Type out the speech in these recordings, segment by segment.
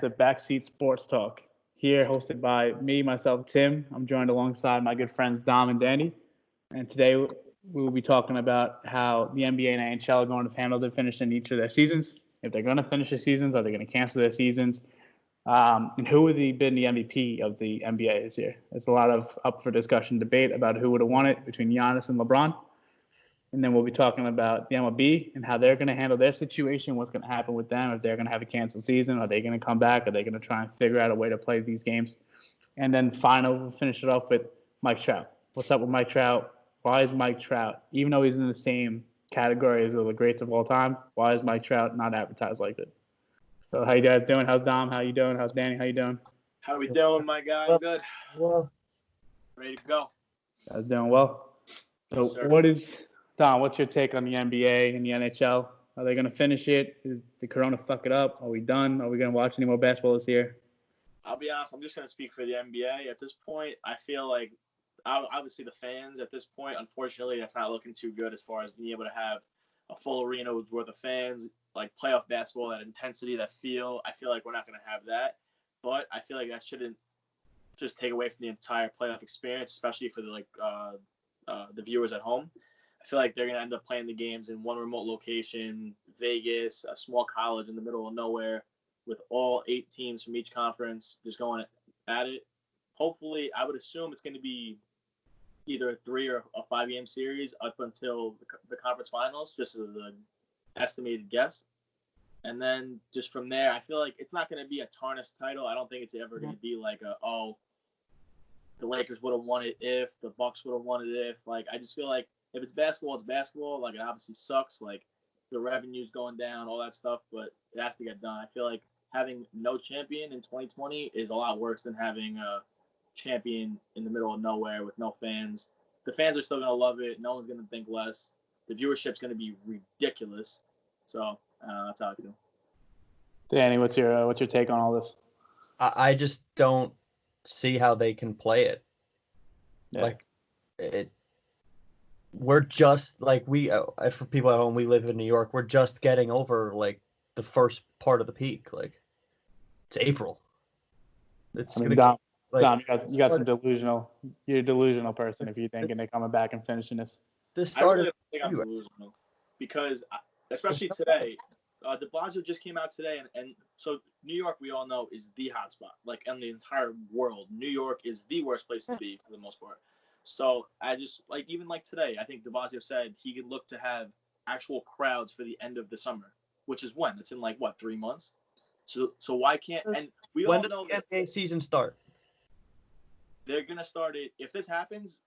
to Backseat Sports Talk. Here, hosted by me, myself, Tim. I'm joined alongside my good friends Dom and Danny. And today we will be talking about how the NBA and NHL are going to handle the finish in each of their seasons. If they're going to finish their seasons, are they going to cancel their seasons? And who would have been the MVP of the NBA this year? There's a lot of up for discussion debate about who would have won it between Giannis and Lebron. And then we'll be talking about the MLB and how they're going to handle their situation, what's going to happen with them, if they're going to have a canceled season, are they going to come back, are they going to try and figure out a way to play these games? And then finally, we'll finish it off with Mike Trout. What's up with Mike Trout? Why is Mike Trout, even though he's in the same category as the greats of all time, why is Mike Trout not advertised like it? So how you guys doing? How's Dom? How you doing? How's Danny? How you doing? How we doing, my guy? Good. Well, ready to go. Guys doing well. So Yes, Don, what's your take on the NBA and the NHL? Are they going to finish it? Is the Corona fuck it up? Are we done? Are we going to watch any more basketball this year? I'll be honest. I'm just going to speak for the NBA. At this point, I feel like, obviously, the fans at this point, unfortunately, that's not looking too good as far as being able to have a full arena worth of fans, like playoff basketball, that intensity, that feel. I feel like we're not going to have that. But I feel like that shouldn't just take away from the entire playoff experience, especially for the viewers at home. I feel like they're going to end up playing the games in one remote location, Vegas, a small college in the middle of nowhere, with all 8 teams from each conference just going at it. Hopefully, I would assume it's going to be either a 3 or a 5-game series up until the conference finals, just as an estimated guess. And then just from there, I feel like it's not going to be a tarnished title. I don't think it's ever going to be like the Lakers would have won it if, the Bucks would have won it if. Like, I just feel like if it's basketball, it's basketball. Like, it obviously sucks. Like, the revenue's going down, all that stuff, but it has to get done. I feel like having no champion in 2020 is a lot worse than having a champion in the middle of nowhere with no fans. The fans are still going to love it. No one's going to think less. The viewership's going to be ridiculous. So, that's how I feel. Danny, what's your take on all this? I just don't see how they can play it. Yeah. Like, we're just like for people at home, we live in New York. We're just getting over like the first part of the peak. Like, it's April. It's Dom, you got some delusional. You're a delusional person if you're thinking they're coming back and finishing this. The start I really don't think I'm delusional because, especially today, de Blasio just came out today, and so New York, we all know, is the hotspot. Like, in the entire world, New York is the worst place to be for the most part. So I just, like, even like today, I think de Blasio said he could look to have actual crowds for the end of the summer, which is when? It's in, like, what, 3 months? So why can't, and we all know that the NBA season start? They're going to start it. If this happens,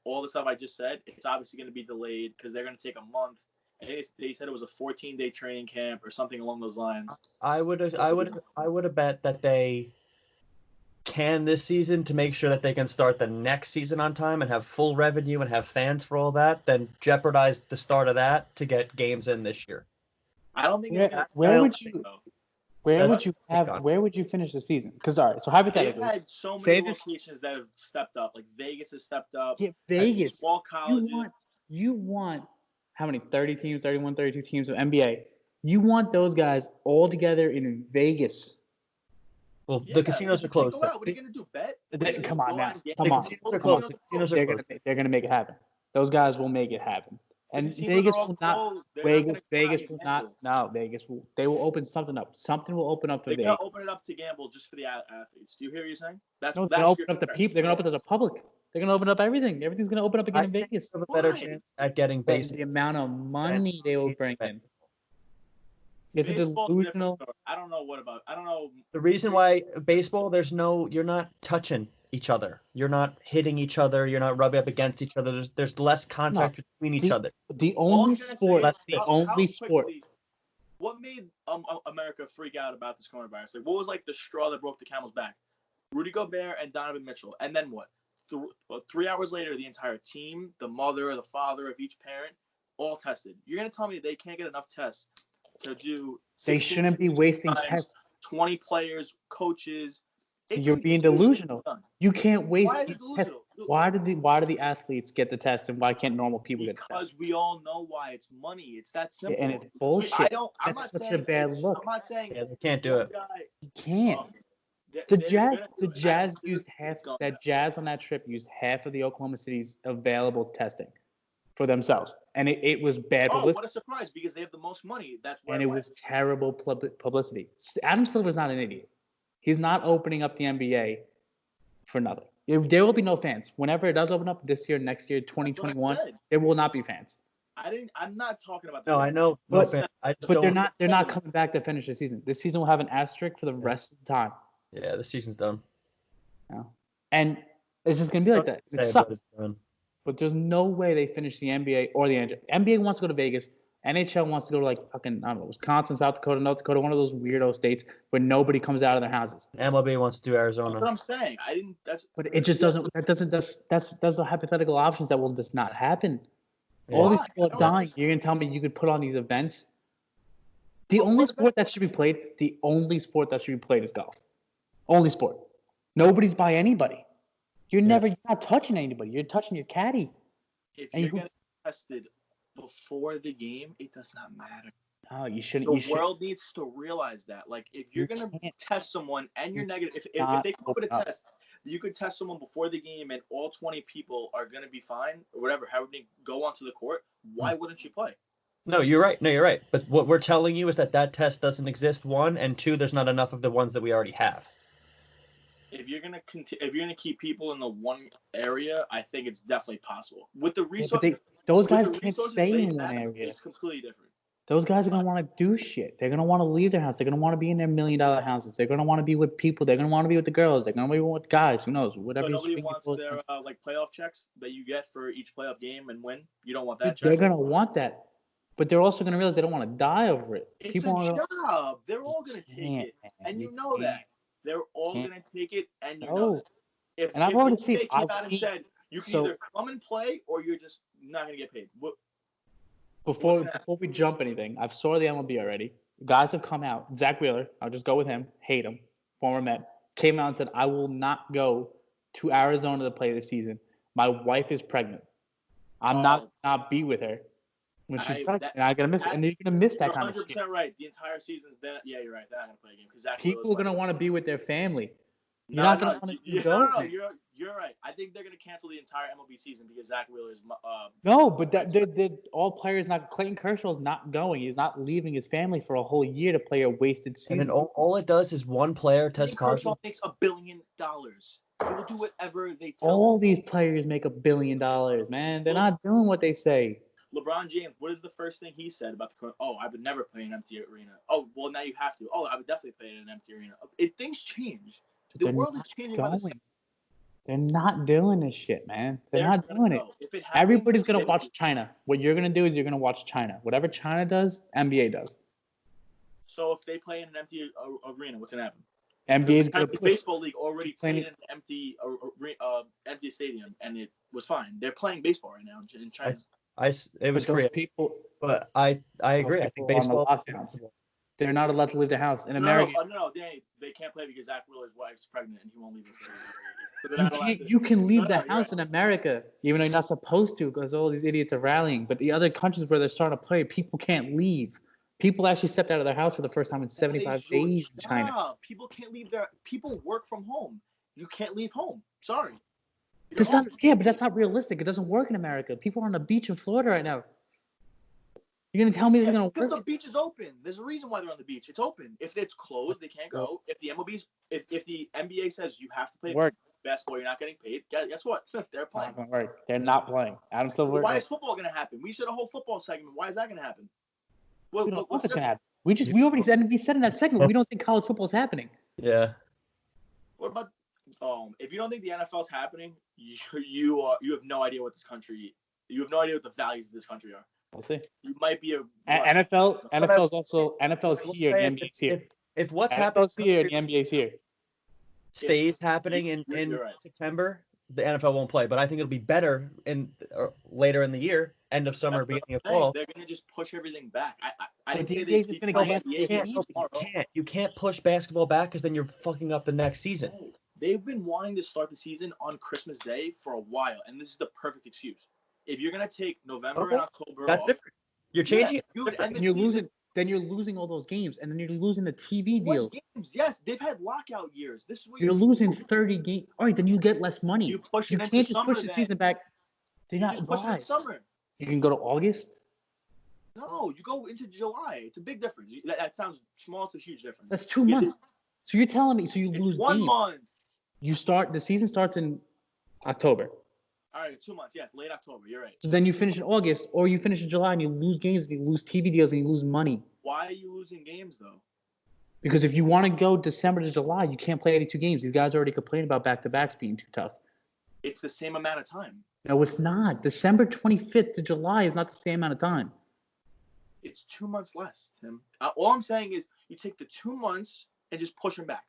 all the stuff I just said, it's obviously going to be delayed because they're going to take a month. And they said it was a 14-day training camp or something along those lines. I would have bet that they can this season to make sure that they can start the next season on time and have full revenue and have fans for all that, then jeopardize the start of that to get games in this year. I don't think where would you finish the season? Because all right, so hypothetically, they've had so many locations that have stepped up. Like Vegas has stepped up. Yeah, Vegas. Small colleges. You want how many? 30 teams, 31, 32 teams of NBA. You want those guys all together in Vegas. Well, the casinos are closed. What are you gonna do? Bet? Come on now. Come on. Casinos are closed. They're gonna make it happen. Those guys will make it happen. And Vegas will not. Vegas will not. No, Vegas will. They will open something up. Something will open up for Vegas. They're gonna open it up to gamble just for the athletes. Do you hear what you're saying? They're gonna open up the people. They're gonna open it to the public. They're gonna open up everything. Everything's gonna open up again in Vegas. Have a better chance at getting basic. The amount of money they will bring in. Is it delusional? I don't know. The reason why baseball, you're not touching each other. You're not hitting each other. You're not rubbing up against each other. There's less contact between each other. The only sport. What made America freak out about this coronavirus? Like, what was like the straw that broke the camel's back? Rudy Gobert and Donovan Mitchell, and then what? 3 hours later, the entire team, the mother, the father of each parent, all tested. You're gonna tell me they can't get enough tests to do? They shouldn't be wasting tests. 20 players, coaches. You're being delusional. You can't waste these tests. Why do the athletes get the test and why can't normal people get the test? Because we all know why. It's money. It's that simple. And it's bullshit. That's such a bad look. I'm not saying they can't do it. can't. The Jazz used half that Jazz on that trip used half of the Oklahoma City's available testing for themselves, and it was bad publicity. What a surprise! Because they have the most money. That's where. And it was terrible publicity. Adam Silver's not an idiot. He's not opening up the NBA for nothing. There will be no fans. Whenever it does open up this year, next year, 2021, there will not be fans. I'm not talking about. No, I know. But they're not coming back to finish the season. This season will have an asterisk for the rest of the time. Yeah, the season's done. Yeah. And it's just gonna be like that. It sucks. But there's no way they finish the NBA or the NHL. NBA wants to go to Vegas. NHL wants to go to like fucking, I don't know, Wisconsin, South Dakota, North Dakota, one of those weirdo states where nobody comes out of their houses. MLB wants to do Arizona. That's what I'm saying. But it just doesn't. That's the hypothetical options that will just not happen. Yeah. All these people are dying. You're gonna tell me you could put on these events? The only sport that should be played is golf. Only sport. Nobody's by anybody. You're not touching anybody. You're touching your caddy. If you're getting tested before the game, it does not matter. No, you shouldn't. The world needs to realize that. Like, if you're going to test someone and you're negative, if they come up with a test, you could test someone before the game and all 20 people are going to be fine or whatever, however they go onto the court, why wouldn't you play? No, you're right. But what we're telling you is that test doesn't exist, one, and two, there's not enough of the ones that we already have. If you're gonna keep people in the one area, I think it's definitely possible. With the resources, those guys can't stay in one area. It's completely different. Those guys are gonna want to do shit. They're gonna want to leave their house. They're gonna want to be in their $1 million houses. They're gonna want to be with people. They're gonna want to be with the girls. They're gonna be with guys. Who knows? Whatever. So nobody wants their like playoff checks that you get for each playoff game and win. You don't want that. They're gonna want that, but they're also gonna realize they don't want to die over it. It's a job. They're all gonna take it, and you know that. They're all going to take it, and you know that. I've already seen. Said you can either come and play, or you're just not going to get paid. Before we jump anything, I've saw the MLB already. Guys have come out. Zach Wheeler, I'll just go with him. Hate him, former Met, came out and said, "I will not go to Arizona to play this season. My wife is pregnant. I'm not be with her." When she's pregnant, and I'm gonna miss, and you're gonna miss that kind of shit. 100% right. The entire season's then. Yeah, you're right. They're not gonna play a game because people are gonna want to be with their family. You're not gonna want to go. No, you're right. I think they're gonna cancel the entire MLB season because Zach Wheeler's. No, but they're all players not. Clayton Kershaw's not going. He's not leaving his family for a whole year to play a wasted season. And then all it does is one player test positive. Kershaw makes $1 billion. He will do whatever they tell all him. These players make $1 billion, man. They're not doing what they say. LeBron James, what is the first thing he said about the? Oh, I would never play in an empty arena. Oh, well, now you have to. Oh, I would definitely play in an empty arena. Things change. The world is changing by the second. They're not doing this shit, man. They're not doing it. Everybody's going to watch China. What you're going to do is you're going to watch China. Whatever China does, NBA does. So if they play in an empty arena, what's going to happen? NBA's going to baseball league already played in an empty stadium, and it was fine. They're playing baseball right now in China. It was great. People, but I agree. I think baseball. They're not allowed to leave their house in America. No, they can't play because Zach Wheeler's wife's pregnant and he won't leave it. You can leave the house in America, even though you're not supposed to, because all these idiots are rallying. But the other countries where they're starting to play, people can't leave. People actually stepped out of their house for the first time in 75 days in China. People can't leave people work from home. You can't leave home. Sorry. But that's not realistic. It doesn't work in America. People are on the beach in Florida right now. You're gonna tell me this is gonna work? Because the beach is open. There's a reason why they're on the beach. It's open. If it's closed, they can't go. If the if the NBA says you have to play basketball, you're not getting paid. Guess what? They're playing. They're not playing. Adam Silver. Why is football gonna happen? We should have a whole football segment. Why is that gonna happen? What's gonna happen? We already said in that segment we don't think college football is happening. Yeah. What about? If you don't think the NFL is happening, you have no idea what this country. You have no idea what the values of this country are. We'll see. You might be NFL is here. The NBA's here. If what's happening here, the NBA's here. Stays happening in September, the NFL won't play. But I think it'll be better later in the year, end of summer, beginning of fall. They're going to just push everything back. I didn't say they're just going to You can't push basketball back because then you're fucking up the next season. They've been wanting to start the season on Christmas Day for a while, and this is the perfect excuse. If you're going to take November and October that's off, different. You're changing it. You would end the season. then you're losing all those games, and then you're losing the TV What deals. games? Yes, they've had lockout years. This is what You're losing 30 games. All right, then you get less money. You push You it into can't just summer. push the season back. You just push it in summer. You can go to August. No, you go into July. It's a big difference. That sounds small to huge difference. That's 2 months. So you're telling me, so you lose 1 games. month. The season starts in October. All right, 2 months. Yes, late October. You're right. So then you finish in August, or you finish in July, and you lose games, and you lose TV deals, and you lose money. Why are you losing games, though? Because if you want to go December to July, you can't play 82 games. These guys already complained about back-to-backs being too tough. It's the same amount of time. No, it's not. December 25th to July is not the same amount of time. It's 2 months less, Tim. All I'm saying is you take the 2 months and just push them back.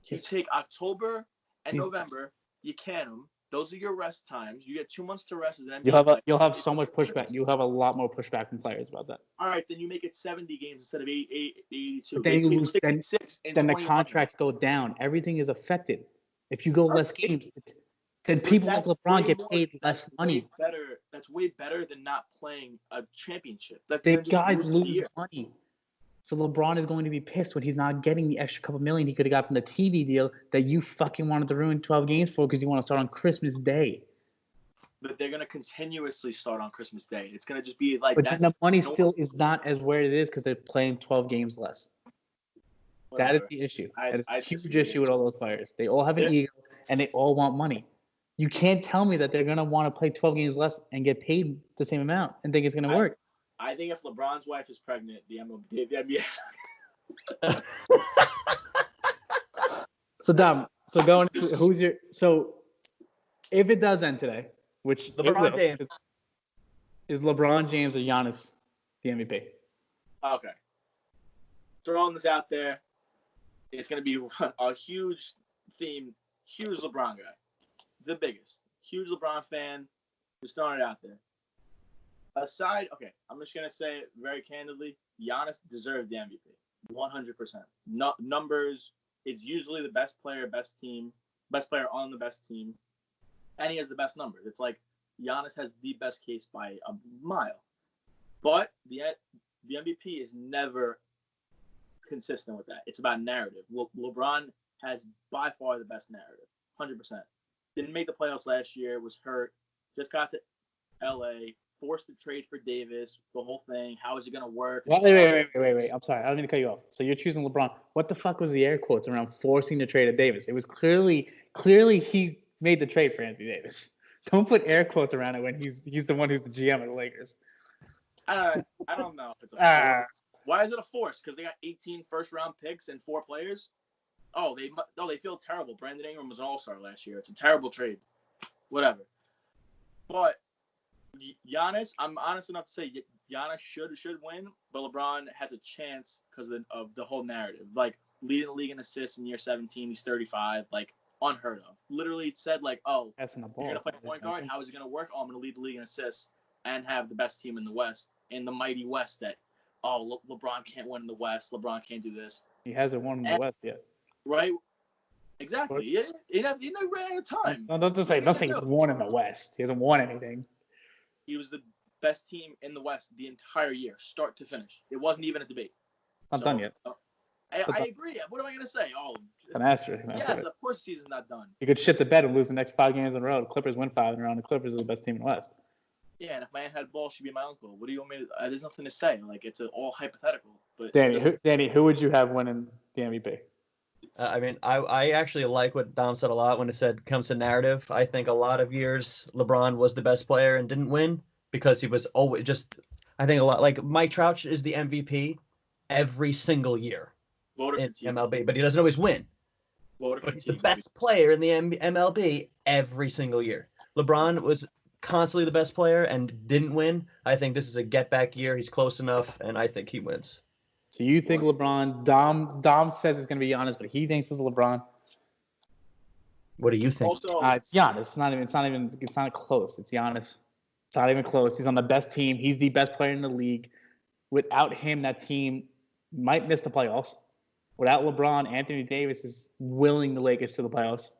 You take October and November, you can them. Those are your rest times. You get 2 months to rest as an NBA. You'll have so much pushback. You'll have a lot more pushback from players about that. All right, then you make it 70 games instead of 82. But then you lose. 66 then the contracts go down. Everything is affected. If you go less games, then people like LeBron get paid less money. That's way better than not playing a championship. The guys lose money. So LeBron is going to be pissed when he's not getting the extra couple million he could have got from the TV deal that you fucking wanted to ruin 12 games for because you want to start on Christmas Day. But they're going to continuously start on Christmas Day. It's going to just be like but then the money still is not as where it is because they're playing 12 games less. Whatever. That is the issue. That is a huge issue with all those players. They all have an ego and they all want money. You can't tell me that they're going to want to play 12 games less and get paid the same amount and think it's going to work. I think if LeBron's wife is pregnant, the NBA. So Dom, so if it does end today, which LeBron James is LeBron James or Giannis the MVP? Okay. Throwing this out there, it's going to be a huge theme, huge LeBron guy, the biggest, huge LeBron fan. Just throwing it out there. Okay, I'm just going to say it very candidly. Giannis deserved the MVP, 100%. No, numbers, it's usually the best player on the best team, and he has the best numbers. It's like Giannis has the best case by a mile. But the MVP is never consistent with that. It's about narrative. LeBron has by far the best narrative, 100%. Didn't make the playoffs last year, was hurt, just got to LA, forced to trade for Davis, the whole thing. How is it going to work? Wait. I'm sorry. I don't mean to cut you off. So you're choosing LeBron. What the fuck was the air quotes around forcing to trade at Davis? It was clearly he made the trade for Anthony Davis. Don't put air quotes around it when he's the one who's the GM of the Lakers. I don't know if it's a force. Why is it a force? Because they got 18 first-round picks and 4 players? They feel terrible. Brandon Ingram was an all-star last year. It's a terrible trade. Whatever. But Giannis, I'm honest enough to say Giannis should win, but LeBron has a chance because of the whole narrative. Like, leading the league in assists in year 17, he's 35, like, unheard of. Literally said, like, you're going to play point guard? How is it going to work? I'm going to lead the league in assists and have the best team in the West, in the mighty West that, LeBron can't win in the West. LeBron can't do this. He hasn't won in the West yet. Right? Exactly. He never ran out of time. No, don't say nothing. He's won in the West. He hasn't won anything. He was the best team in the West the entire year, start to finish. It wasn't even a debate. Not done yet. I agree. What am I going to say? An asterisk. Yes, of course the season's not done. You could shit the bed and lose the next 5 games in a row. The Clippers win 5 in a row, and the Clippers are the best team in the West. Yeah, and if my aunt had balls, she'd be my uncle. What do you want me to there's nothing to say. Like, it's all hypothetical. But Danny, who would you have winning the MVP? I actually like what Dom said a lot when it said comes to narrative. I think a lot of years LeBron was the best player and didn't win because he was always I think a lot like Mike Trout is the MVP every single year in MLB, but he doesn't always win. But he's the best player in the MLB every single year. LeBron was constantly the best player and didn't win. I think this is a get back year. He's close enough, and I think he wins. So you think LeBron? Dom says it's going to be Giannis, but he thinks it's LeBron. What do you think? Also, it's Giannis. It's not close. It's Giannis. It's not even close. He's on the best team. He's the best player in the league. Without him, that team might miss the playoffs. Without LeBron, Anthony Davis is willing the Lakers to the playoffs.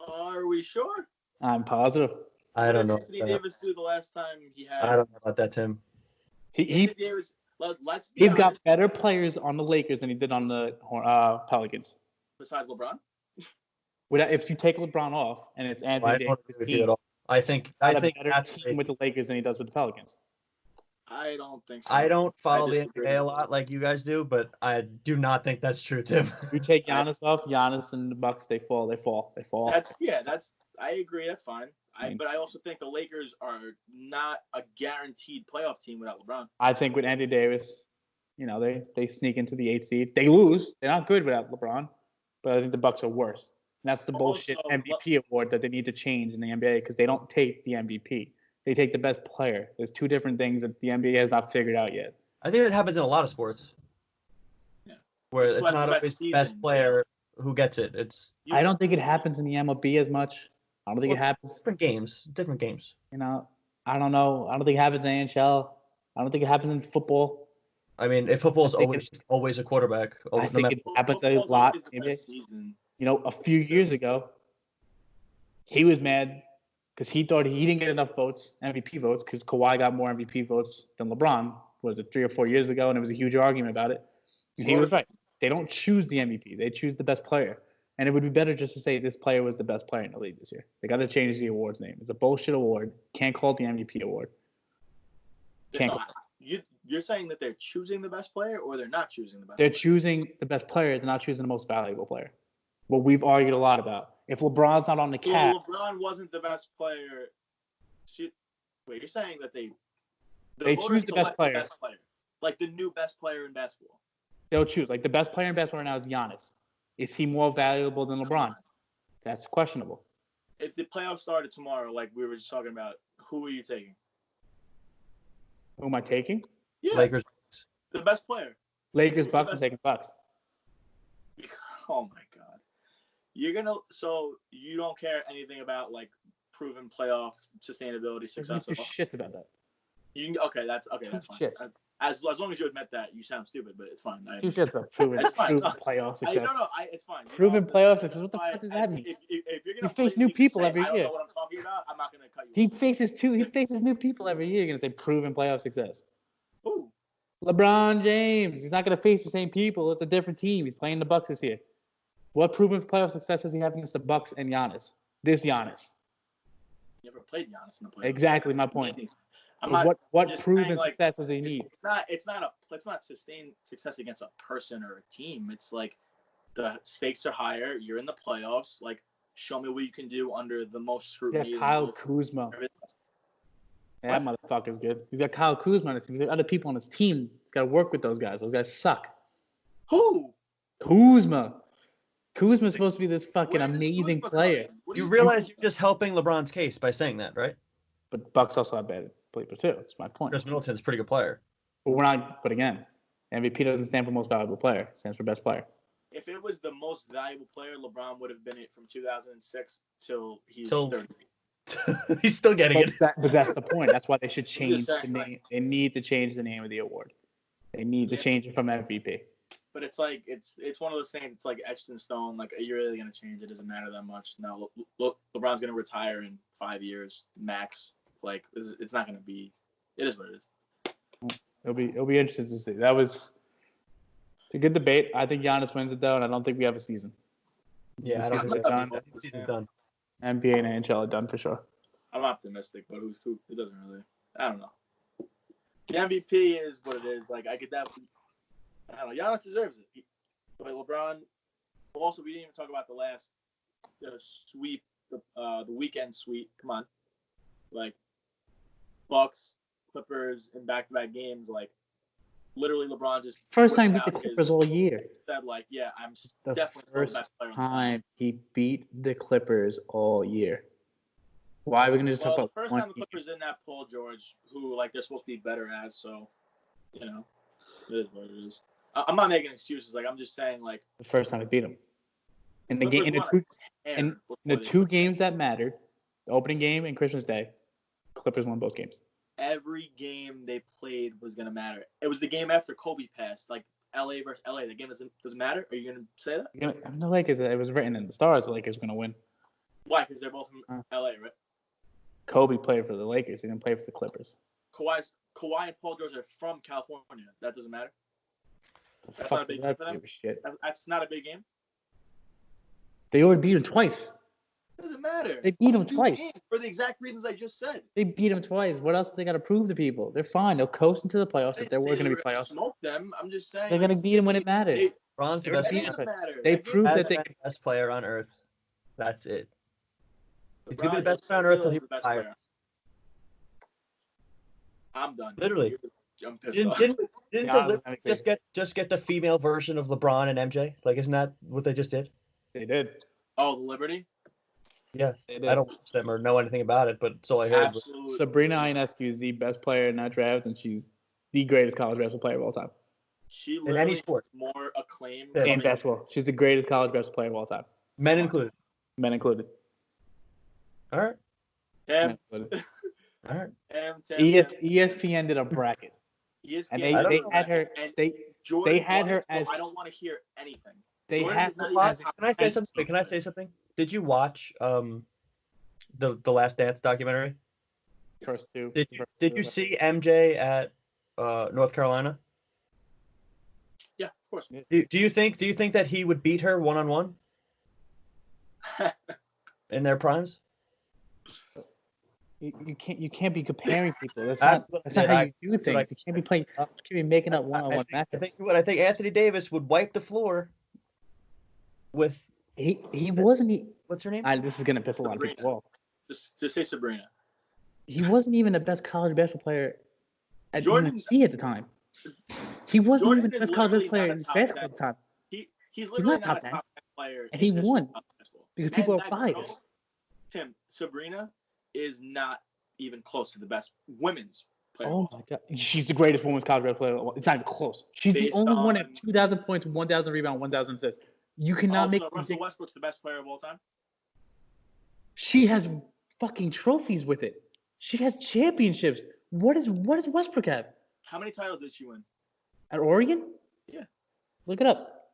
Are we sure? I'm positive. I don't know. What did Anthony Davis do the last time he had? I don't know about that, Tim. He Davis. Let's be he's honest, got better players on the Lakers than he did on the Pelicans. besides LeBron. If you take LeBron off and it's Anthony I don't Davis' agree with you team, at all. I think a better that's team with the Lakers than he does with the Pelicans. I don't think so. I don't follow the disagree. NBA a lot like you guys do, but I do not think that's true, Tim. You take Giannis off, Giannis and the Bucks, they fall. I agree. That's fine. But I also think the Lakers are not a guaranteed playoff team without LeBron. I think with Anthony Davis, they sneak into the 8th seed. They lose. They're not good without LeBron, but I think the Bucks are worse. And that's the bullshit MVP award that they need to change in the NBA because they don't take the MVP. They take the best player. There's two different things that the NBA has not figured out yet. I think that happens in a lot of sports. Yeah. Where it's not always the best player who gets it. I don't think it happens in the MLB as much. I don't think it happens. Different games. I don't know. I don't think it happens in NHL. I don't think it happens in football. I mean, if football is always a quarterback. I think it happens a lot. A few years ago, he was mad because he thought he didn't get enough MVP votes, because Kawhi got more MVP votes than LeBron. Was it 3 or 4 years ago? And it was a huge argument about it. And he was right. They don't choose the MVP. They choose the best player. And it would be better just to say this player was the best player in the league this year. They got to change the award's name. It's a bullshit award. Can't call it the MVP award. You're saying that they're choosing the best player, or they're not choosing the best player? They're choosing the best player. They're not choosing the most valuable player. What we've argued a lot about. If LeBron's not on the Cavs. If LeBron wasn't the best player. You're saying that they choose the best player. Like the new best player in basketball. They'll choose. Like the best player in basketball right now is Giannis. Is he more valuable than LeBron? That's questionable. If the playoffs started tomorrow, like we were just talking about, who are you taking? Who am I taking? Yeah. Lakers. The best player. Lakers, Bucks. I'm taking Bucks. Oh my God. So you don't care anything about like proven playoff sustainability success? There's shit about that. That's fine. Shit. As long as you admit that, you sound stupid, but it's fine. Two shits about proven playoff success. It's fine. Proven playoff success. What the fuck does that mean? If you're gonna face new people every year. I don't know what I'm talking about. I'm not gonna cut you. He faces new people every year. You're gonna say proven playoff success. Who? LeBron James. He's not gonna face the same people. It's a different team. He's playing the Bucks this year. What proven playoff success does he have against the Bucks and Giannis? This Giannis. You never played Giannis in the playoffs. Exactly my point. What proven success does he need? It's not sustained success against a person or a team. It's like the stakes are higher. You're in the playoffs. Like, show me what you can do under the most scrutiny. Yeah, Kyle Kuzma. That motherfucker's good. He's got Kyle Kuzma on his team. He's got other people on his team. He's got to work with those guys. Those guys suck. Who? Kuzma's supposed to be this fucking amazing player. You realize you're just helping LeBron's case by saying that, right? But Bucks also have bad people too. That's my point. Chris Middleton's a pretty good player. But again, MVP doesn't stand for most valuable player. It stands for best player. If it was the most valuable player, LeBron would have been it from 2006 till he's 30. He's still getting it. But that's the point. That's why they should change the name. Right. They need to change the name of the award. They need to change it from MVP. But it's like it's one of those things. It's like etched in stone. Like, are you really gonna change? It doesn't matter that much. No, look, LeBron's gonna retire in 5 years max. Like, it's not gonna be. It is what it is. It'll be interesting to see. It's a good debate. I think Giannis wins it though, and I don't think we have a season. Yeah, I don't think done. The season's done. NBA and NHL are done for sure. I'm optimistic, but who it doesn't really. I don't know. The MVP is what it is. Like, I could definitely. I don't know. Giannis deserves it. But LeBron. Also, we didn't even talk about the sweep, the weekend sweep. Come on, like Bucks, Clippers in back-to-back games. Like, literally, LeBron just first time he beat the Clippers all year. Said like, yeah, I'm the definitely first the best player time he beat the Clippers all year. Why are we gonna just talk about the first time the Clippers didn't have Paul George, who like they're supposed to be better as? So, it is what it is. I'm not making excuses. Like, I'm just saying, like, the first time he beat him in the two games that mattered, the opening game and Christmas Day, Clippers won both games. Every game they played was gonna matter. It was the game after Kobe passed, like LA versus LA. The game doesn't matter. Are you gonna say that? The Lakers. It was written in the stars. The Lakers were gonna win. Why? Because they're both from LA, right? Kobe played for the Lakers. He didn't play for the Clippers. Kawhi and Paul George are from California. That doesn't matter. That's Fuck not a big that game for them. shit. That's not a big game. They already beat him twice. It doesn't matter. They beat him Two twice. games for the exact reasons I just said. They beat him twice. What else do they got to prove to people? They're fine. They'll coast into the playoffs if there were going to be playoffs. Smoke them. I'm just saying. They're going to beat him when it mattered. Bron's the They're best. gonna It beat doesn't matter. They That game proved that Has they. been the best player on earth. That's it. He's gonna be the LeBron best player on earth still until he is the best retires. player. I'm done. Literally. I'm pissed Didn't, off. didn't, didn't the Giannis Liberty MVP. just get the female version of LeBron and MJ? Like, isn't that what they just did? They did. Oh, the Liberty? Yeah. They did. I don't watch them or know anything about it, but it's all I heard. Absolutely. Sabrina Ionescu is the best player in that draft, and she's the greatest college basketball player of all time. She In literally any has sport. more acclaim. Yeah. In basketball, she's the greatest college basketball player of all time, Men included. men included. All right. Tam, Men included. All right. ESPN did a bracket, ESPN, and I don't they know. had her. And They Jordan had her Clarkson, as- I don't want to hear anything. they Jordan had is not her even as. top Can I say 10. something? Can I say something? Did you watch the Last Dance documentary? First two. Did you see MJ at North Carolina? Yeah, of course. Do you think that he would beat her 1-on-1 in their primes? You can't be comparing people. That's I- not how you do that's what things. You can't be playing. You can't be making up one-on-one I matches. think Anthony Davis would wipe the floor with He wasn't. what's her name? This is gonna piss a lot of people off. Just say Sabrina. He wasn't even the best college basketball player at Jordan- UNC at the time. He wasn't Jordan even the is best college literally basketball player not in a top basketball 10. at the time He's literally not not, top a 10. top 10 player. And in he history won. of basketball. because people And are guys, biased. Tim, Sabrina is not even close to the best women's player. Oh my god, she's the greatest women's college basketball player. It's not even close. She's the Based only one at on- 2,000 points, 1,000 rebounds, 1,000 assists. You cannot make. Also, Russell Westbrook's the best player of all time. She has fucking trophies with it. She has championships. What does Westbrook have? How many titles did she win? At Oregon? Yeah. Look it up.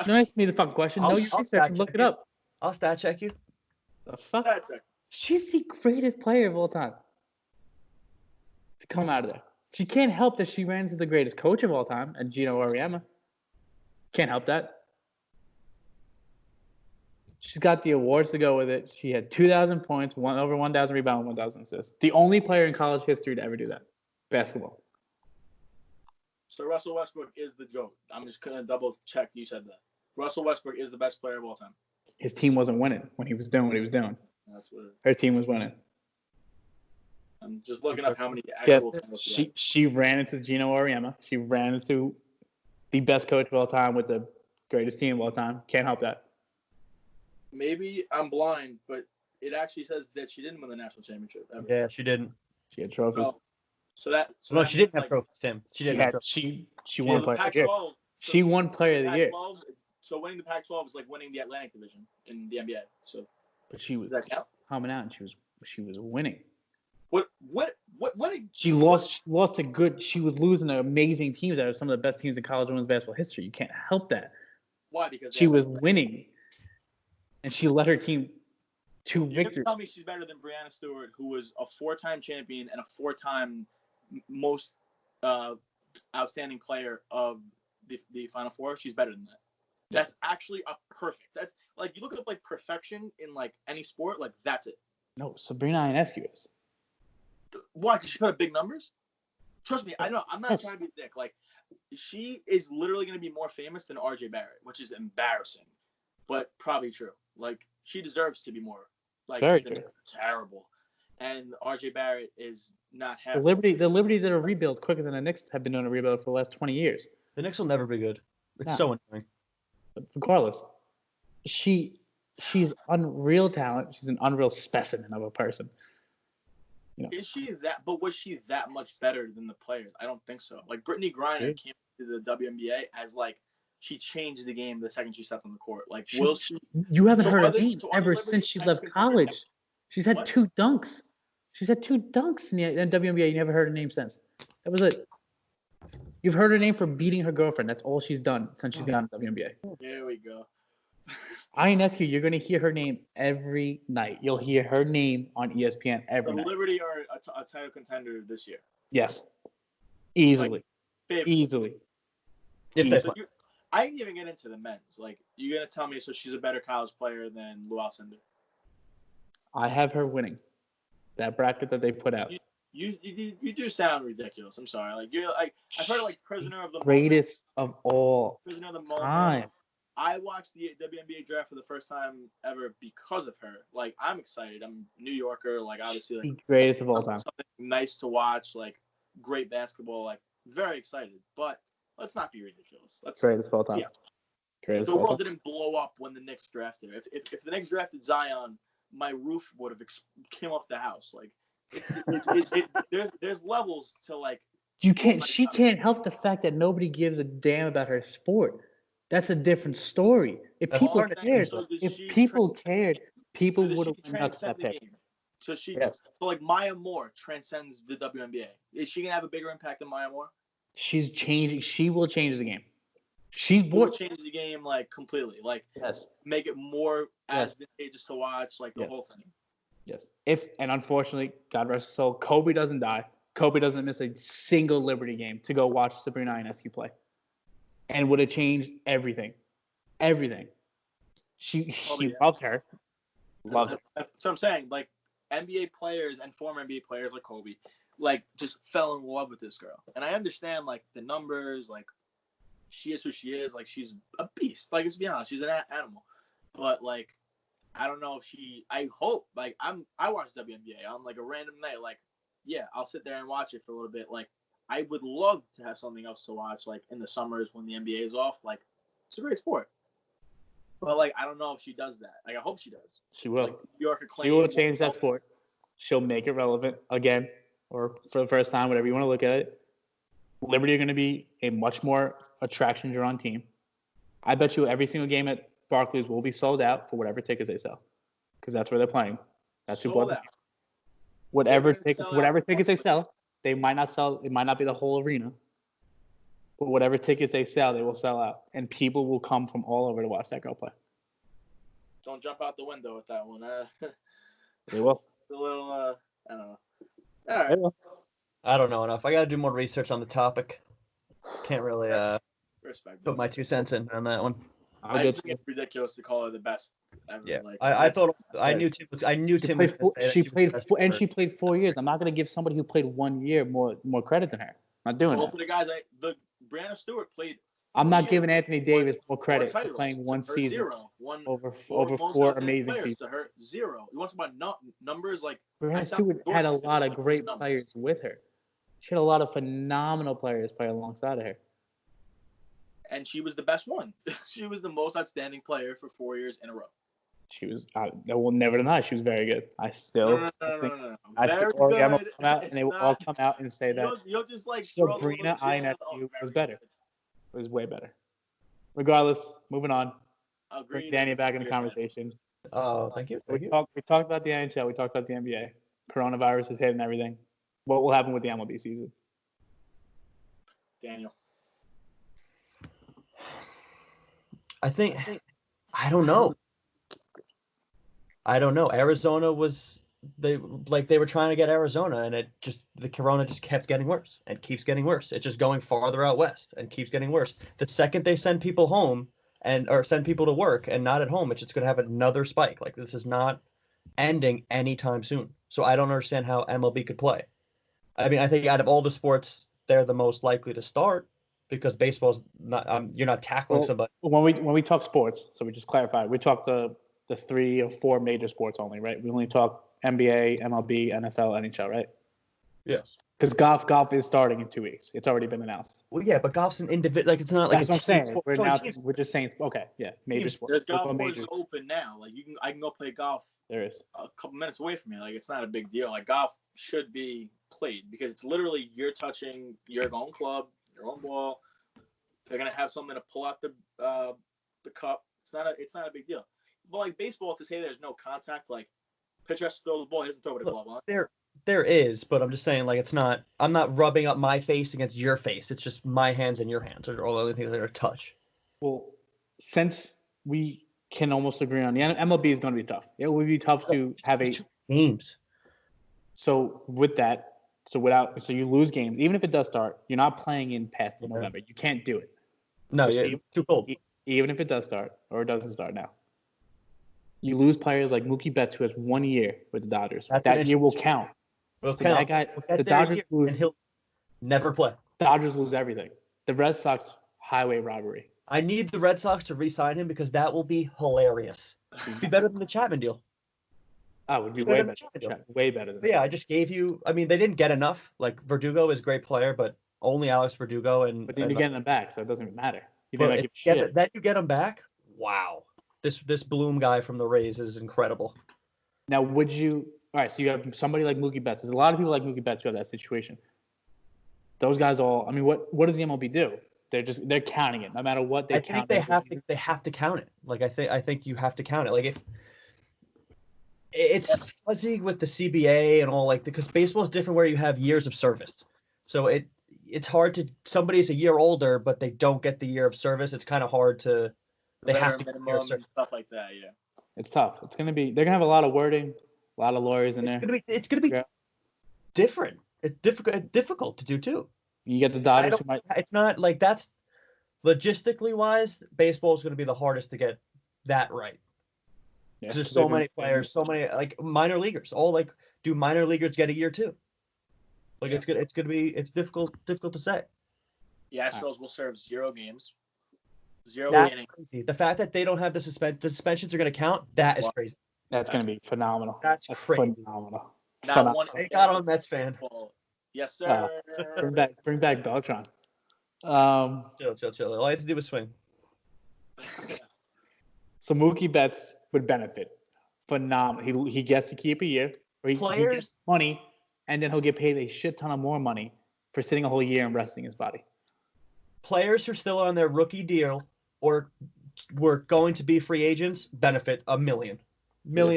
Don't ask me the fucking question. I'll- No, you I'll research fact and look check it you. up. I'll stat check you. The fuck? Stat check. She's the greatest player of all time. To come out of there. She can't help that she ran into the greatest coach of all time, and Gino Auriemma. Can't help that. She's got the awards to go with it. She had 2,000 points, over 1,000 rebounds, 1,000 assists. The only player in college history to ever do that. Basketball. So Russell Westbrook is the GOAT. I'm just gonna double check. You said that. Russell Westbrook is the best player of all time. His team wasn't winning when he was doing what he was doing. That's what it is. Her team was winning. I'm just looking up how many Yeah, actual titles he had. she ran into Gino Auriemma. She ran into the best coach of all time with the greatest team of all time. Can't help that. Maybe I'm blind, but it actually says that she didn't win the national championship ever. Yeah, she didn't. She had trophies. Oh, so that. So No, that she didn't means, have trophies, Tim. She She didn't have had trophies. she So won the player of the year. Pac-12. She won player of the year, Pac-12, so winning the Pac-12 is like winning the Atlantic Division in the NBA. So but she was does that count? coming out and she was winning. What? She lost to good. She was losing to amazing teams that are some of the best teams in college women's basketball history. You can't help that. Why? Because She was winning, and she led her team to You're gonna victory. tell me she's better than Breanna Stewart, who was a 4-time champion and a 4-time most outstanding player of the Final Four. She's better than that. That's actually a perfect. That's like you look at like perfection in like any sport. Like that's it. No, Sabrina Ionescu is. Why? Because she put up big numbers. Trust me, I know. I'm not Yes. trying to be a dick. Like she is literally going to be more famous than RJ Barrett, which is embarrassing, but probably true. Like she deserves to be more. Like Very than true. Terrible. And RJ Barrett is not half. The Liberty did a rebuild quicker than the Knicks have been doing a rebuild for the last 20 years. The Knicks will never be good. It's No. so annoying. But regardless, she's unreal talent. She's an unreal specimen of a person. Is she that? But was she that much better than the players? I don't think so. Like Brittany Griner came to the WNBA as like she changed the game the second she stepped on the court. Like will she? You haven't So heard her other- name so other ever Liberty since she fans left can say college. that. She's had What? 2 dunks. She's had 2 dunks in the WNBA. You never heard her name since. That was it. You've heard her name for beating her girlfriend. That's all she's done since she's gotten to the WNBA. Here we go. Ionescu, you're going to hear her name every night. You'll hear her name on ESPN every The night. Liberty are a title contender this year. Yes. Easily. Like, favorite. Easily. If they So I didn't even get into the men's. Like, you're gonna tell me so she's a better college player than Lou Alcindor? I have her winning that bracket that they put out. You do sound ridiculous. I'm sorry. Like, you're like, I've heard like prisoner of the Greatest of all prisoner of the moment. time. I watched the WNBA draft for the first time ever because of her. Like, I'm excited. I'm a New Yorker. Like, obviously, like, Greatest of all time. something nice to watch. Like, great basketball. Like, very excited. But let's not be ridiculous. Greatest of all time. Yeah. Greatest The of all world time. didn't blow up when the Knicks drafted her. If the Knicks drafted Zion, my roof would have came off the house. Like, there's levels to like. She can't help the fact that nobody gives a damn about her sport. That's a different story. If That's people hard to cared, So does if she people cared, people So does would she have went nuts transcend for that the pick. game? So she, Yes. so like Maya Moore transcends the WNBA. Is she gonna have a bigger impact than Maya Moore? She's changing. She will change the game. She's Will born. change the game like completely, like Yes. make it more Yes. advantageous to watch, like the Yes. whole thing. Yes. And unfortunately, God rest his soul, Kobe doesn't die. Kobe doesn't miss a single Liberty game to go watch Sabrina Ionescu play. And would have changed everything. Everything. He yeah. loves her. Loved her. That's what I'm saying. Like NBA players and former NBA players like Kobe, like just fell in love with this girl. And I understand like the numbers, like she is who she is. Like she's a beast. Like let's be honest, she's an animal. But like I don't know if I hope like I watch WNBA on like a random night. Like yeah, I'll sit there and watch it for a little bit. Like I would love to have something else to watch. Like in the summers when the NBA is off. Like it's a great sport. But like I don't know if she does that. Like I hope she does. She will. Like, New York She will change that sport. She'll make it relevant again, or for the first time, whatever you want to look at it. Liberty are going to be a much more attraction-drawn team. I bet you every single game at Barclays will be sold out for whatever tickets they sell, because that's where they're playing. That's who bought them. Whatever tickets they sell, they might not sell. It might not be the whole arena, but whatever tickets they sell, they will sell out, and people will come from all over to watch that girl play. Don't jump out the window with that one. They will. It's a little, I don't know. All right. I don't know enough. I got to do more research on the topic. Can't really Respect. put my 2 cents in on that one. I just think it's ridiculous to call her the best ever. Yeah, like, I thought I knew Tim. She played 4 years. I'm not going to give somebody who played 1 year more credit than her. I'm not doing well, that. for the guys, the Brianna Stewart played. I'm not giving Anthony Davis more credit for playing one season Zero. over 4 amazing seasons. To her, zero. You want to talk about numbers? Like Brianna Stewart had a lot of great players with her. She had a lot of phenomenal players play alongside of her. And she was the best one. She was the most outstanding player for 4 years in a row. She was. I will never deny she was very good. I still think I think Very Oriana will good. come out and they will all come out and say that You'll just like Sabrina Ionescu was better. It was way better. Regardless, moving on. Bring Danny back in the conversation. Oh, thank you. We talked about the NHL. We talked about the NBA. Coronavirus is hitting everything. What will happen with the MLB season? Daniel. I don't know. Arizona was they were trying to get Arizona, and the corona just kept getting worse and keeps getting worse. It's just going farther out west and keeps getting worse. The second they send people home or send people to work and not at home, it's just going to have another spike. Like this is not ending anytime soon. So I don't understand how MLB could play. I mean, I think out of all the sports, they're the most likely to start because baseball's not. You're not tackling somebody. When we talk sports, so we just clarify. We talk the 3 or 4 major sports only, right? We only talk NBA, MLB, NFL, NHL, right? Yes. Because golf is starting in 2 weeks. It's already been announced. Well, yeah, but golf's an individual. Like it's not like that's what I'm saying. Sport. We're just saying okay, yeah, major sports. There's golf courses open now. Like I can go play golf. There is a couple minutes away from me. Like it's not a big deal. Like golf should be played because it's literally you're touching your own club, your own ball. They're gonna have something to pull out the cup. It's not a big deal. But like baseball, to say there's no contact, like pitcher has to throw the ball, he doesn't throw it a glove on. There is, but I'm just saying, like it's not. I'm not rubbing up my face against your face. It's just my hands and your hands are all the only things that are touch. Well, since we can almost agree on the MLB is going to be tough. It will be tough to have 2 games. So with that, So you lose games. Even if it does start, you're not playing in past November. You can't do it. No, too cold. Even if it does start or it doesn't start now. You lose players like Mookie Betts, who has 1 year with the Dodgers. That year will count. That guy, the Dodgers lose. And he'll never play. Dodgers lose everything. The Red Sox highway robbery. I need the Red Sox to re-sign him because that will be hilarious. It'd be better than the Chapman deal. Oh, it would be way better. Way better than. Yeah, I just gave you. I mean, they didn't get enough. Like Verdugo is a great player, but only Alex Verdugo and. But then you're getting them back, so it doesn't matter. You didn't give shit. That you get him back. Wow. This Bloom guy from the Rays is incredible. Now, would you? All right, so you have somebody like Mookie Betts. There's a lot of people like Mookie Betts who have that situation. Those guys all. I mean, what does the MLB do? They're counting it no matter what they count. I think they have to count it. Like I think you have to count it. Like if it's fuzzy with the CBA and all, like, because baseball is different where you have years of service. So it's hard to, somebody's a year older but they don't get the year of service. It's kind of hard to. They have to get year of service. Stuff like that. Yeah. It's tough. They're gonna have a lot of wording, a lot of lawyers in there. It's gonna be different. It's difficult to do too. You get the Dodgers. It's not like that's logistically wise. Baseball is going to be the hardest to get that right. Yeah, there's so many players, so many like minor leaguers. All like, do minor leaguers get a year too? Like it's difficult to say. The Astros will serve 0 games, 0 innings. Crazy. The fact that they don't have the suspensions are going to count. That is crazy. That's going to be phenomenal. That's crazy. Phenomenal. Thank God I'm a Mets fan. Yes, sir. Bring back Beltran. Chill. All I had to do was swing. So Mookie Betts would benefit. Phenomenal. He gets to keep a year. Or he gets money, and then he'll get paid a shit ton of more money for sitting a whole year and resting his body. Players who are still on their rookie deal or were going to be free agents benefit a million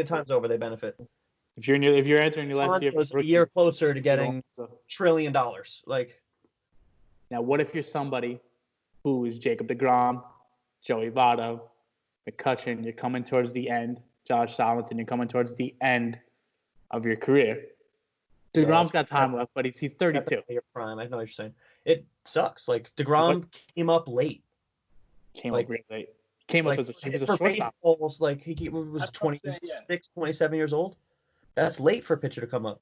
times over. They benefit. If you're entering your last year, a year closer to getting $1 trillion. Like, now, what if you're somebody who is Jacob deGrom, Joey Votto, McCutchen? You're coming towards the end. Josh Donaldson, you're coming towards the end of your career. DeGrom's got time left, but he's 32. Your prime. I know what you're saying. It sucks. Like DeGrom came up late. Came up really late. He was a shortstop. Like he was 26, 27 years old. That's late for a pitcher to come up.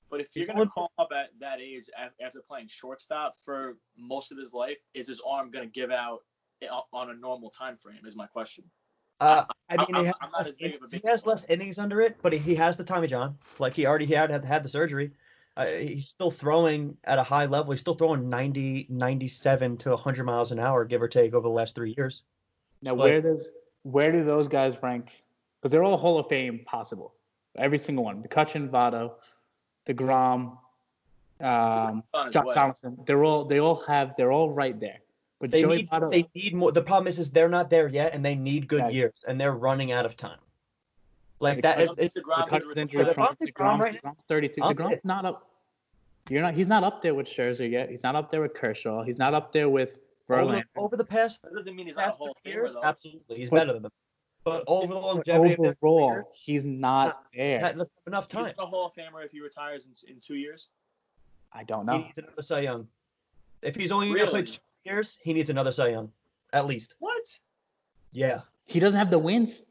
But if you're going to call up at that age after playing shortstop for most of his life, is his arm going to give out on a normal time frame is my question. He has less innings under it, but he has the Tommy John. Like he already had the surgery. He's still throwing at a high level. He's still throwing 90, 97 to 100 miles an hour, give or take, over the last 3 years. Now, where do those guys rank? Because they're all Hall of Fame possible. Every single one. McCutchen, Votto, DeGrom, Josh Donaldson. They're all right there. But they need more. The problem is they're not there yet, and they need good years, and they're running out of time. Like that is DeGrom's injury. DeGrom's 32. DeGrom's not up. He's not up there with Scherzer yet. He's not up there with Kershaw. He's not up there with Verlander. Over the past, that doesn't mean he's not a Hall of Famer, though. Absolutely, he's better than them. But over the longevity of their career, he's not there. Not enough time. He's a Hall of Famer if he retires in 2 years. I don't know. He needs another Cy Young. If he's only going to play 2 years, he needs another Cy Young, at least. What? Yeah. He doesn't have the wins.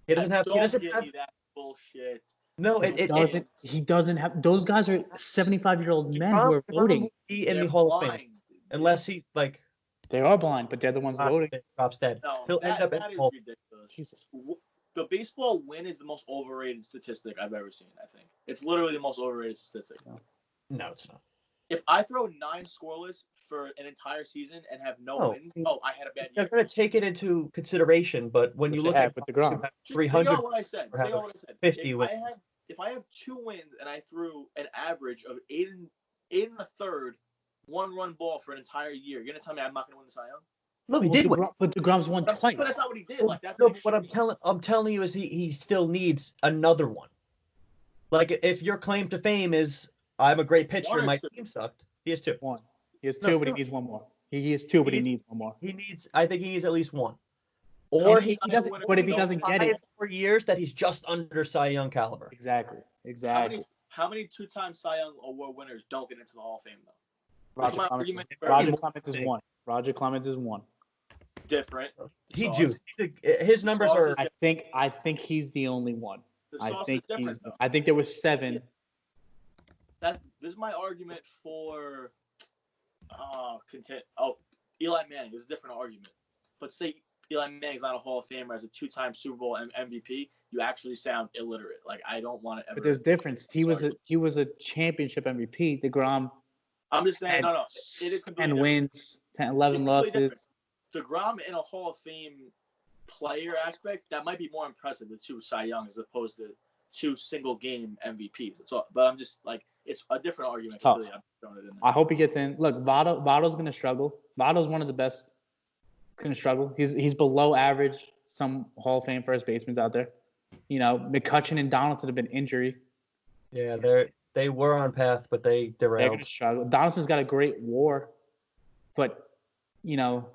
He doesn't have that bullshit. No, he doesn't have. Those guys are 75-year-old men who are voting. In the Hall of Fame, unless he like. They are blind, but they're the ones voting. Drops dead. No, he'll end up in the Hall. Jesus. The baseball win is the most overrated statistic I've ever seen. I think it's literally the most overrated statistic. No, it's not. If I throw 9 scoreless for an entire season and have no wins, I had a bad year. They're going to take it into consideration, but when you look at the ground, 300, take out what I said. 50 wins. If I have 2 wins and I threw an average of 8 and a third 1-run ball for an entire year, you're going to tell me I'm not going to win the Cy Young? No, he did win. But DeGrom's won twice. But that's not what he did. Like, that's what I'm telling you is he still needs another one. Like if your claim to fame is I'm a great pitcher and my team sucked, he has 2. One. He has 2, but he needs 1 more. He has 2, but he needs 1 more. I think he needs at least 1. Or he doesn't. But if he doesn't get it, 4 years that he's just under Cy Young caliber. Exactly. How how many two-time Cy Young Award winners don't get into the Hall of Fame though? Roger Clemens is one. Roger Clemens is one. Different. He juiced. His numbers are. I think he's the only one. I think there was 7. This is my argument for Eli Manning. This is a different argument. But say Eli Manning's not a Hall of Famer as a 2-time Super Bowl MVP, you actually sound illiterate. Like I don't want to ever. But there's difference. He was a championship MVP. DeGrom. I'm just saying, no. 10 wins, 11 losses. DeGrom in a Hall of Fame player aspect, that might be more impressive than 2 Cy Young as opposed to 2 single game MVPs. But I'm just like, it's a different argument. It's tough. I hope he gets in. Look, Votto's going to struggle. Votto's one of the best. Going to struggle. He's below average. Some Hall of Fame first basemen out there. You know, McCutchen and Donaldson have been injury. Yeah, they were on path, but they derailed. They're going to struggle. Donaldson's got a great WAR, but you know,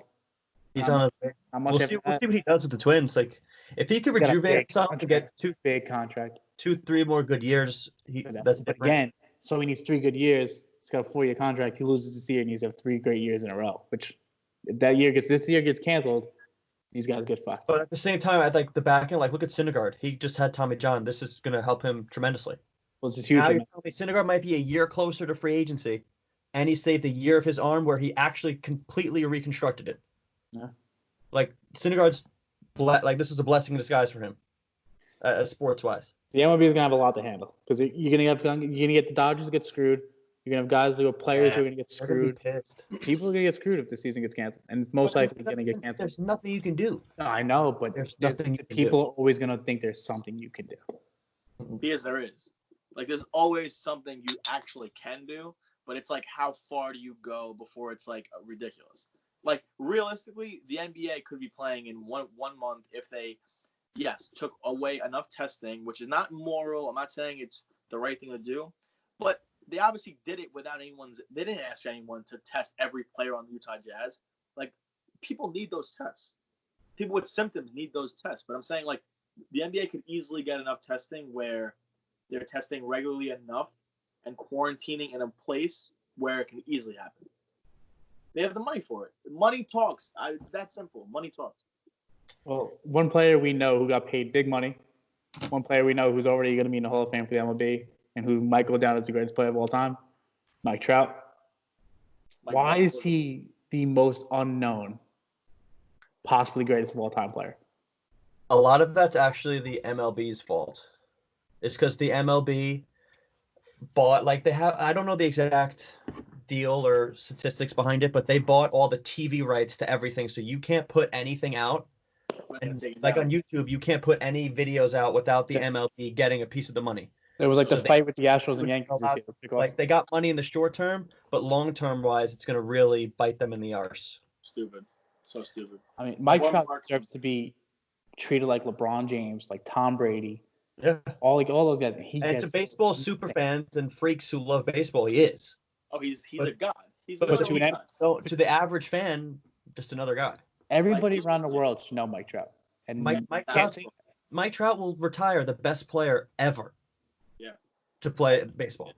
he's on. We'll see what he does with the Twins. Like, if he could rejuvenate himself and get 2 big contract, 2-3 more good years, that's different. Again. So he needs 3 good years. He's got a 4-year contract. He loses this year and he's have 3 great years in a row. Which, if this year gets canceled, these guys get fucked. But at the same time, I'd like the back end. Like, look at Syndergaard. He just had Tommy John. This is going to help him tremendously. Well, this is huge. Syndergaard might be a year closer to free agency, and he saved a year of his arm where he actually completely reconstructed it. Yeah. Like Syndergaard's, this was a blessing in disguise for him, sports wise. The MLB is gonna have a lot to handle because you're gonna get the Dodgers to get screwed. You're gonna have guys who are players who are gonna get screwed. People are gonna get screwed if the season gets canceled, and it's most likely gonna get canceled. There's nothing you can do. No, I know, but there's nothing. People are always gonna think there's something you can do. Because there is. Like, there's always something you actually can do, but it's like, how far do you go before it's like ridiculous? Like, realistically, the NBA could be playing in one month if they, took away enough testing, which is not moral. I'm not saying it's the right thing to do, but they obviously did it without they didn't ask anyone to test every player on the Utah Jazz. Like, people need those tests. People with symptoms need those tests. But I'm saying, like, the NBA could easily get enough testing where they're testing regularly enough and quarantining in a place where it can easily happen. They have the money for it. Money talks. It's that simple. Money talks. Well, one player we know who got paid big money, one player we know who's already going to be in the Hall of Fame for the MLB, and who might go down as the greatest player of all time, Mike Trout. Why is he the most unknown, possibly greatest of all time player? A lot of that's actually the MLB's fault. It's because the MLB bought, I don't know the exact deal or statistics behind it, but they bought all the TV rights to everything, so you can't put anything out. Like on YouTube, you can't put any videos out without the MLB getting a piece of the money. It was like the fight with the Astros and Yankees this year. Like, they got money in the short term, but long term wise, it's going to really bite them in the arse. Stupid. So stupid. I mean, Mike Trout deserves to be treated like LeBron James, like Tom Brady. Yeah. All those guys. And to baseball super fans and freaks who love baseball, he is. Oh, he's a god. To the average fan, just another guy. Everybody around the world should know Mike Trout. And Mike Trout will retire the best player ever. Yeah. To play baseball.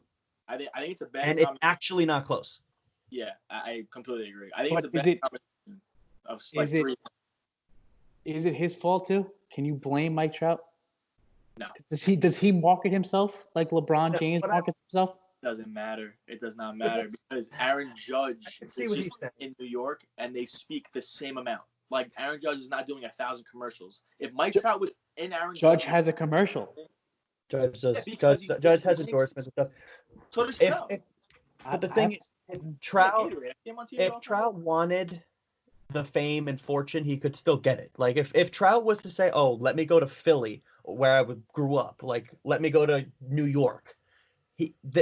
I think it's a bad. And it's actually not close. Yeah, I completely agree. I think it's a bad competition. Is it his fault too? Can you blame Mike Trout? No. Does he market himself like LeBron James markets himself? Doesn't matter. It does not matter because Aaron Judge is just in New York and they speak the same amount. Like, Aaron Judge is not doing 1,000 commercials. If Mike Trout was in Aaron Judge has a commercial. Judge does. Judge has endorsements and stuff. So does Trout. But the thing is, if Trout wanted the fame and fortune, he could still get it. Like, if Trout was to say, "Oh, let me go to Philly, where I grew up. Like, let me go to New York."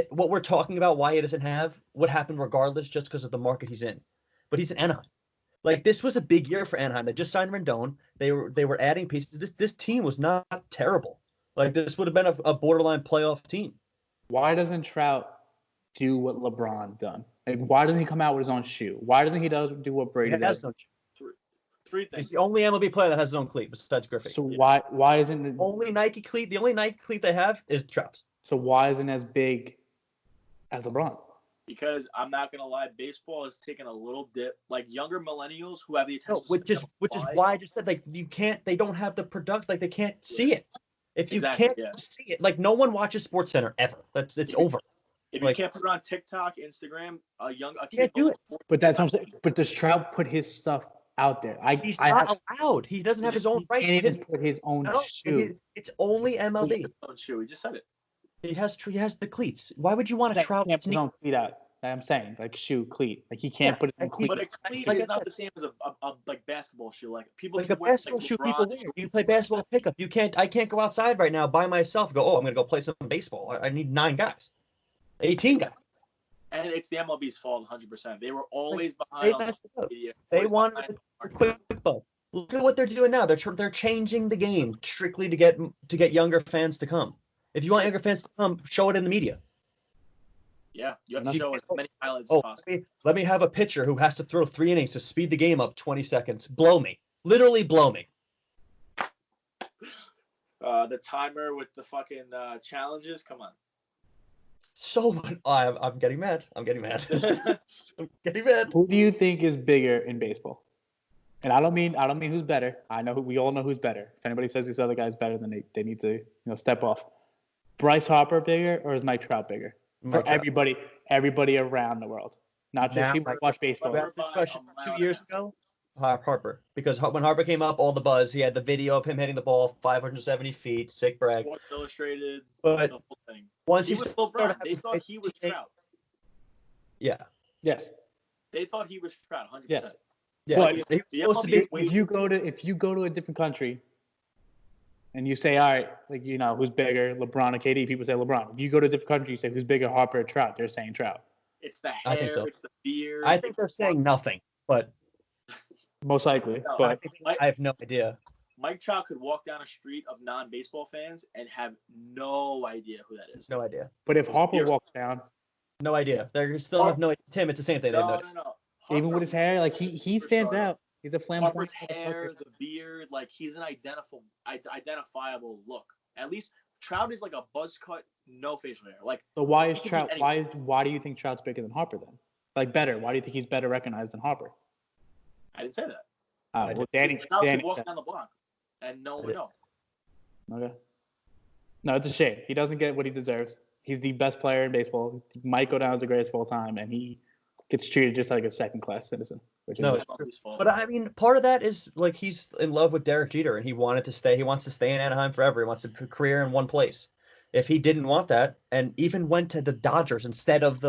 What we're talking about, why he doesn't have, would happen regardless, just because of the market he's in. But he's in Anaheim. Like, this was a big year for Anaheim. They just signed Rendon. They were adding pieces. This team was not terrible. Like, this would have been a borderline playoff team. Why doesn't Trout do what LeBron done? Like, why doesn't he come out with his own shoe? Why doesn't he do what Brady does? Three things. He's the only MLB player that has his own cleat besides Griffey. So why isn't the only Nike cleat they have is Trout's. So why isn't it as big as LeBron? Because I'm not gonna lie, baseball has taken a little dip. Like younger millennials who have the attention, which is why I just said like you can't. They don't have the product. Like they can't see it. If you can't see it, like no one watches Sports Center ever. It's over. If you can't put it on TikTok, Instagram, a kid can't do it. But that's what I'm saying. But does Trout put his stuff out there? He's not allowed. He doesn't have his own rights. He can't even put his own shoe. It's only MLB. His own shoe. He just said it. He has the cleats. Why would you want to Trout? He can't put his own cleat out. I'm saying like shoe cleat. Like he can't put his own cleat. But a cleat is not the same as a like basketball shoe. Like people like a basketball shoe. People wear. You play basketball pickup. You can't. I can't go outside right now by myself. And go. Oh, I'm gonna go play some baseball. I need 9 guys, 18 guys. And it's the MLB's fault, 100%. They were always behind on social media. They wanted a quick bug. Look at what they're doing now. They're changing the game strictly to get younger fans to come. If you want younger fans to come, show it in the media. Yeah, you have to show as many highlights as possible. Let me have a pitcher who has to throw 3 innings to speed the game up 20 seconds. Blow me. Literally blow me. The timer with the fucking challenges. Come on. So I'm getting mad. I'm getting mad. I'm getting mad. Who do you think is bigger in baseball? And I don't mean who's better. I know we all know who's better. If anybody says this other guy's better, then they need to step off. Bryce Harper bigger or is Mike Trout bigger? For everybody around the world, not just people who watch baseball. We had this discussion 2 years ago. Harper, because when Harper came up, all the buzz. He had the video of him hitting the ball 570 feet, sick brag. Sports Illustrated, but the whole thing. Once he was LeBron, they thought he was Trout. Yeah. Yes. They thought he was Trout, 100%. Yes. Yeah. But if you go to a different country, and you say, all right, like who's bigger, LeBron or KD? People say LeBron. If you go to a different country, you say who's bigger, Harper or Trout? They're saying Trout. It's the hair. It's the beard. I think they're saying nothing, but. Most likely, no, but I have no idea. Mike Trout could walk down a street of non-baseball fans and have no idea who that is. No idea. But if Harper walks down, no idea. They still have no idea. Tim, it's the same thing. No. Even with his hair, like he stands out. He's a flamboyant. Harper's hair, the beard, like he's an identifiable look. At least Trout is like a buzz cut, no facial hair. Like so, why is Trout? Why do you think Trout's bigger than Harper then? Like better? Why do you think he's better recognized than Harper? I didn't say that. Well, Danny could walk down the block, and no one would know. Okay. No, it's a shame. He doesn't get what he deserves. He's the best player in baseball. He might go down as the greatest of all time, and he gets treated just like a second-class citizen. But I mean, part of that is like he's in love with Derek Jeter, and he wanted to stay. He wants to stay in Anaheim forever. He wants a career in one place. If he didn't want that, and even went to the Dodgers instead of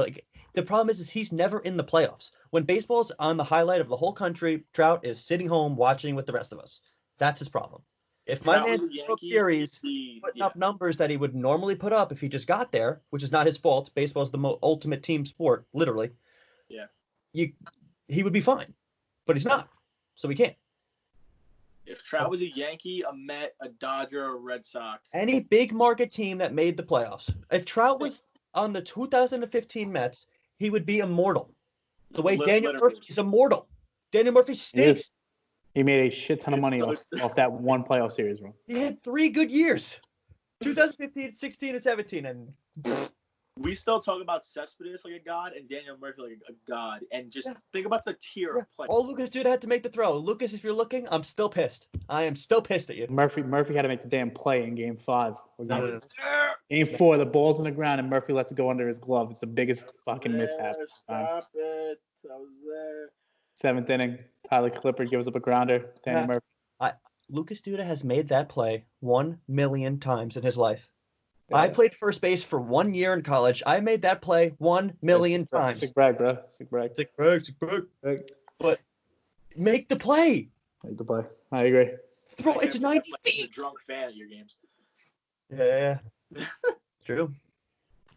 the problem is he's never in the playoffs. When baseball's on the highlight of the whole country, Trout is sitting home watching with the rest of us. That's his problem. If my man's in the World Series putting up numbers that he would normally put up if he just got there, which is not his fault. Baseball is the ultimate team sport, literally. Yeah. He would be fine, but he's not, so he can't. If Trout was a Yankee, a Met, a Dodger, a Red Sox. Any big market team that made the playoffs. If Trout was on the 2015 Mets, he would be immortal. The way Daniel Murphy is immortal. Daniel Murphy stinks. He made a shit ton of money off that one playoff series run. He had 3 good years. 2015, 16, and 17. And we still talk about Cespedes like a god and Daniel Murphy like a god. And just think about the tier of players. All Lucas Duda had to make the throw. Lucas, if you're looking, I'm still pissed. I am still pissed at you. Murphy had to make the damn play in Game 5. Game 4, the ball's on the ground and Murphy lets it go under his glove. It's the biggest fucking mishap. Stop it. I was there. 7th inning, Tyler Clippard gives up a grounder. Daniel Murphy. Lucas Duda has made that play 1 million times in his life. Yeah. I played first base for 1 year in college. I made that play 1 million times. Sick brag, bro. Sick brag. But make the play. Make the play. I agree. Throw. It's 90 feet. I'm a drunk fan at your games. Yeah. True.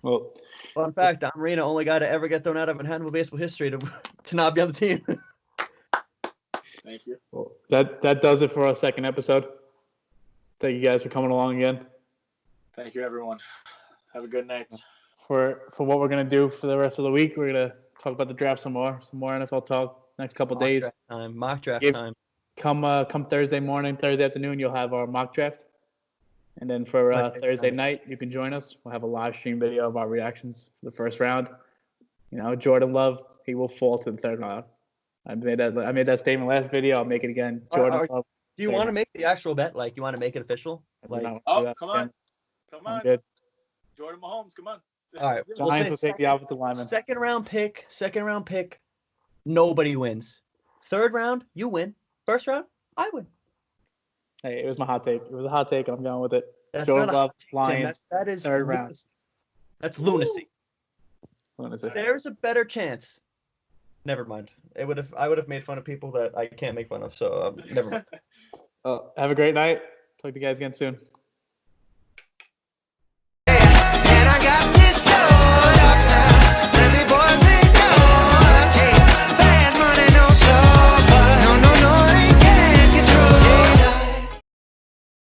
Well, fun fact, Don Marino, only guy to ever get thrown out of Manhattan baseball history to not be on the team. Thank you. Well, that does it for our second episode. Thank you guys for coming along again. Thank you, everyone. Have a good night. For what we're gonna do for the rest of the week, we're gonna talk about the draft some more NFL talk next couple days. Mock draft time. Come Thursday morning, Thursday afternoon, you'll have our mock draft. And then for My favorite Thursday time. night, you can join us. We'll have a live stream video of our reactions for the first round. Jordan Love, he will fall to the third round. I made that statement last video. I'll make it again. Jordan Love. Do you want to make the actual bet? Like, you want to make it official? Like, come on. Come on. Good. Jordan Mahomes, come on. All right. Giants will take the offensive lineman. Second round pick. Nobody wins. Third round, you win. First round, I win. Hey, it was my hot take. It was a hot take, and I'm going with it. That's Jordan not a Love, hot take, Tim. Lions, That is third lunacy. round. That's lunacy. Lunacy. There's a better chance. Never mind. I would have made fun of people that I can't make fun of. So never mind. Have a great night. Talk to you guys again soon.